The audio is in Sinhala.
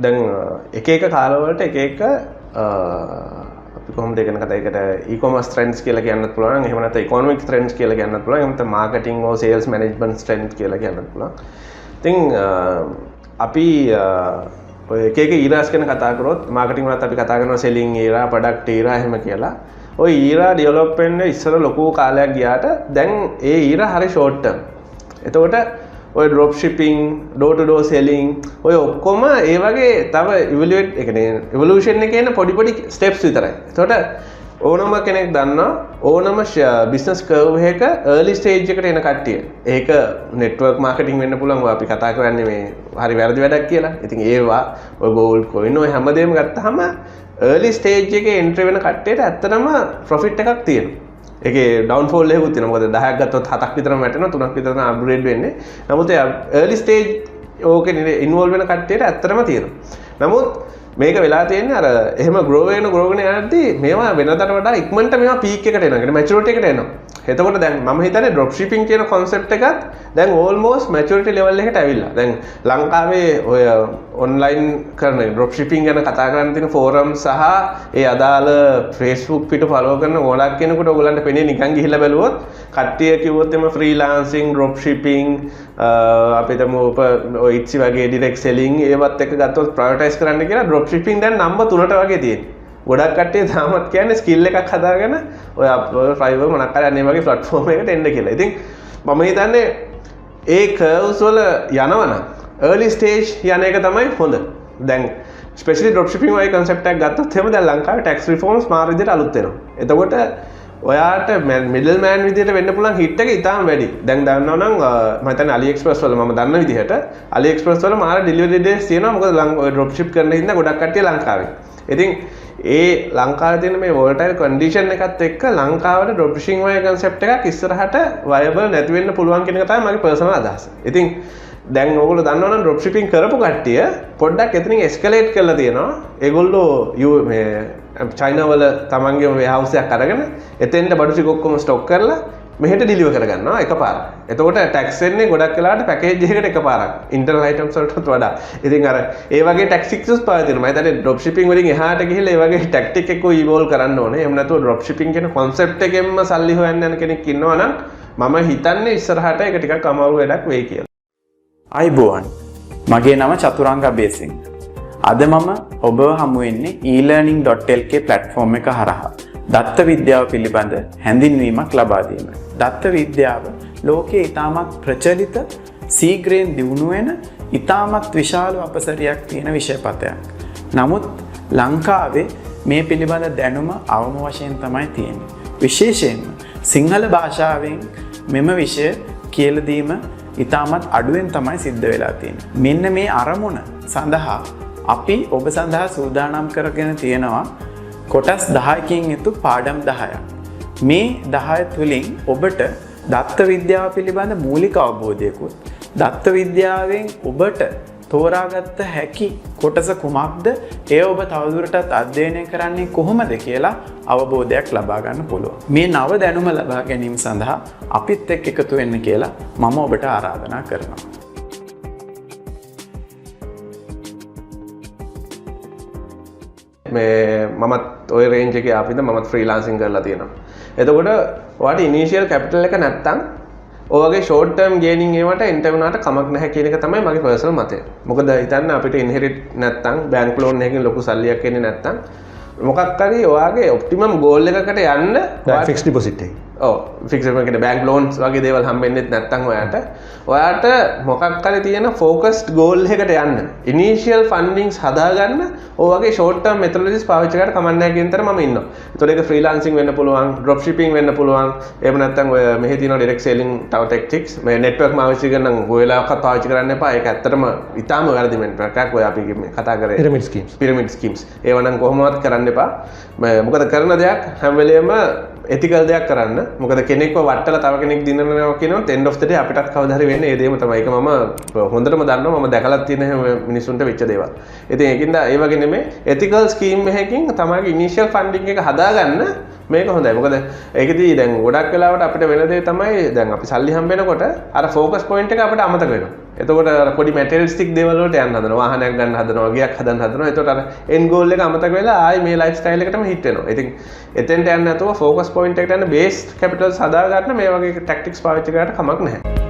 දැන් එක එක කාලවලට එක එක අපි කොහොමද කියන කතාවකට e-commerce trends කියලා කියන්නත් පුළුවන්. එහෙම නැත්නම් economic trends කියලා කියන්නත් පුළුවන්. එහෙම නැත්නම් marketing or sales management trends කියලා කියන්නත් පුළුවන්. ඉතින් අපි ඔය එක එක eras ගැන කතා කරොත් marketing වලත් අපි කතා කරනවා selling era, product era එහෙම කියලා. ඔය era develop වෙන්න ඉස්සර ලොකු කාලයක් ගියාට දැන් ඒ era හරි short term. එතකොට ඔය dropshipping, door to door selling ඔය ඔක්කොම ඒ වගේ තව evaluate ඒ කියන්නේ evolution එකේ එන පොඩි පොඩි steps විතරයි. එතකොට ඕනම කෙනෙක් දන්නවා ඕනම business curve එකක early stage එකට එන කට්ටිය. ඒක network marketing වෙන්න පුළුවන්. ඔය අපි කතා කරන්නේ මේ හරි වැරදි වැඩක් කියලා. ඉතින් ඒවා ඔය gold coin ඔය හැමදේම ගත්තාම early stage එකේ entry වෙන කට්ටියට ඇත්තටම profit එකක් තියෙනවා. ඒකේ downfall එකකුත් තියෙනවා. මොකද 10ක් ගත්තොත් 7ක් විතරම වැටෙනවා, 3ක් විතර තමයි upgrade වෙන්නේ. නමුත් ඒ early stage ඕකේ involve වෙන කට්ටියට ඇත්තටම තියෙනවා. නමුත් මේක වෙලා තියෙන්නේ අර එහෙම grow වෙන යනදී මේවා වෙනදට වඩා ඉක්මනට මේවා peak එකට එනවා. يعني maturity එකට එනවා. එතකොට දැන් මම හිතන්නේ dropshipping කියන concept එකත් දැන් almost maturity level එකට ඇවිල්ලා. දැන් ලංකාවේ ඔය online කරන dropshipping ගැන කතා කරන්න තියෙන forum සහ ඒ අදාළ Facebook පිට follow කරන ඕනක් කෙනෙකුට ඔයගලන්ට පෙනේ නිකන් ගිහිල්ලා බැලුවොත් කට්ටිය කිව්වොත් එම freelancing, dropshipping අපි තමු ඔය Etsy වගේ direct selling ඒවත් එක ගත්තොත් prioritize කරන්න කියලා dropshipping දැන් නම්බර් 3ට වගේ තියෙනවා. ගොඩක් කට්ටිය තාමත් කියන්නේ ස්කිල් එකක් හදාගෙන ඔය Fiverr මොනක් හරි අනේ වගේ platform එකකට එන්න කියලා. ඉතින් මම හිතන්නේ ඒ curves වල යනවනම් early stage යන එක තමයි හොඳ. දැන් especially dropshipping වගේ concept එකක් ගත්තොත් එහෙම දැන් ලංකාවේ tax reforms මාර විදිහට අලුත් වෙනවා. එතකොට ඔයාට middleman විදිහට වෙන්න පුළුවන් hit එක ඉතාම වැඩි. දැන් දන්නවනම් මම හිතන්නේ Aliexpress වල මම දන්න විදිහට Aliexpress වල මාර delivery days තියෙනවා. මොකද ඔය dropship කරන හින්දා ගොඩක් කට්ටිය ලංකාවේ. ඉතින් ඒ ලංකාවේ තියෙන මේ volatile condition එකත් එක්ක ලංකාවට dropshipping වගේ concept එකක් ඉස්සරහට viable නැති වෙන්න පුළුවන් කියන එක තමයි මගේ personal අදහස. ඉතින් දැන් ඕගොල්ලෝ දන්නවනම් dropshipping කරපු කට්ටිය පොඩ්ඩක් එතනින් escalate කරලා තියෙනවා. ඒගොල්ලෝ මේ China වල තමන්ගේම warehouse එකක් අරගෙන එතෙන්ට බඩු ටික ඔක්කොම stock කරලා මෙහෙට deliver කරගන්නවා එකපාරට. එතකොට tax එන්නේ ගොඩක් වෙලාවට package එකකට එකපාරක්. internal items වලටත් වඩා. ඉතින් අර ඒ වගේ tactics පාවිච්චි කරනවා. මම හිතන්නේ dropshipping වලින් එහාට ගිහිල්ලා ඒ වගේ tactic එක evolve කරන්න ඕනේ. එහෙම නැතුව dropshipping කියන concept එකෙන්ම සල්ලි හොයන්න යන කෙනෙක් ඉන්නවා නම් මම හිතන්නේ ඉස්සරහට ඒක ටිකක් අමාරු වැඩක් වෙයි කියලා. අයිබෝවන්. මගේ නම චතුරංග අබේසිංහ. අද මම ඔබව හමු වෙන්නේ eLearning.lk platform එක හරහා දත්ත විද්‍යාව පිළිබඳ හැඳින්වීමක් ලබා දීමට. දත්ත විද්‍යාව ලෝකයේ ඉතාමත් ප්‍රචලිත සීග්‍රයෙන් දියුණු වෙන ඉතාමත් විශාල අපසරයක් තියෙන විෂයපතයක්. නමුත් ලංකාවේ මේ පිළිබඳ දැනුම අවම වශයෙන් තමයි තියෙන්නේ. විශේෂයෙන්ම සිංහල භාෂාවෙන් මෙම විෂය කියලා දීම ඉතාමත් අඩුවෙන් තමයි සිද්ධ වෙලා තියෙන්නේ. මෙන්න මේ අරමුණ සඳහා අපි ඔබ සඳහා සූදානම් කරගෙන තියෙනවා කොටස් 10කින් යුතු පාඩම් 10ක්. මේ 10 තුලින් ඔබට දත්ත විද්‍යාව පිළිබඳ මූලික අවබෝධයකුත් දත්ත විද්‍යාවෙන් ඔබට තෝරාගත්ත හැකි කොටස කුමක්ද, ඒ ඔබ තවදුරටත් අධ්‍යයනය කරන්නේ කොහොමද කියලා අවබෝධයක් ලබා ගන්න පුළුවන්. මේ නව දැනුම ලබා ගැනීම සඳහා අපිත් එක්ක එකතු වෙන්න කියලා මම ඔබට ආරාධනා කරනවා. මේ මමත් ඔය රේන්ජ් එකේ ආපින්ද මමත් ෆ්‍රීලාන්සින් කරලා තියෙනවා. එතකොට ඔයාට ඉනිෂියල් කැපිටල් එක නැත්තම් ඔයගේ ෂෝට් ටර්ම් ගේනින් ඒවට එන්ටර් වුණාට කමක් නැහැ කියන එක තමයි මගේ පර්සනල් මතය. මොකද හිතන්න අපිට ඉන්හෙරිට් නැත්තම් බැංක් ලෝන් එකකින් ලොකු සල්ලියක් එන්නේ නැත්තම් මොකක් හරි ඔයාගේ ඔප්ටිමම් ගෝල් එකකට යන්න ෆික්ස් ඩිපොසිට් එක. ඔව් ෆික්ස් එකකට බැංක් ලෝන්ස් වගේ දේවල් හම්බෙන්නේ නැත්තම් ඔයාට මොකක් හරි තියෙන ફોකස්ඩ් ගෝල් එකකට යන්න ඉනිෂියල් ෆන්ඩින්ග්ස් හදාගන්න ඔයගේ ෂෝට් ටර්ම් මෙතොඩොලොජිස් පාවිච්චි කරලා කමක් නැහැ කියන තර මම ඉන්නවා. ඒතකොට ඒක ෆ්‍රීලාන්සින් වෙන්න පුළුවන්, ඩ්‍රොප් ෂිපින් වෙන්න පුළුවන්. එහෙම නැත්නම් ඔය මෙහි තියෙන ඩිරෙක්ට් සෙලින් තව ටැක්ටික්ස් මේ නෙට්වර්ක් පාවිච්චි කරන ඔයලාවක්වත් පාවිච්චි කරන්න එපා. ඒක ඇත්තටම ඉතාම වැරදි නෙට්වර්ක් එකක්. ඔය අපි කතා කරේ පිරමිඩ් ස්කීම්ස්. ඒව නම් කොහොමවත් කරන්න එපා. මොකද කරන දෙයක් හැම වෙලේම ethical දෙයක් කරන්න. මොකද කෙනෙක්ව වට්ටලා තව කෙනෙක් දිනනවා කියනොත් end of the day අපිටත් කවදා හරි වෙන්නේ ඒ දේම තමයි. ඒක මම හොඳටම දන්නවා. මම දැකලා තියෙන හැම මිනිසුන්ට වෙච්ච දේවල්. ඉතින් ඒකින්ද ඒ වගේ නෙමෙයි ethical scheme එකකින් තමයිගේ initial funding එක හදාගන්න මේක හොඳයි. මොකද ඒකෙදී දැන් ගොඩක් වෙලාවට අපිට වෙන දේ තමයි දැන් අපි සල්ලි හම්බ වෙනකොට අර focus point එක අපිට අමතක වෙනවා. එතකොට අර පොඩි මැටීරියලිස්ටික් දේවල් වලට යන්න හදනවා. වාහනයක් ගන්න හදනවා, ගියක් හදන්න හදනවා. එතකොට අර එන්ඩ් ගෝල් එක අමතක වෙලා ආයි මේ ලයිෆ් ස්ටයිල් එකටම හිට වෙනවා. ඉතින් එතෙන්ට යන්න නැතුව ફોකස් පොයින්ට් එකට යන බේස් කැපිටල්ස් හදා ගන්න මේ වගේ ටැක්ටික්ස් පාවිච්චි කරලා කමක් නැහැ.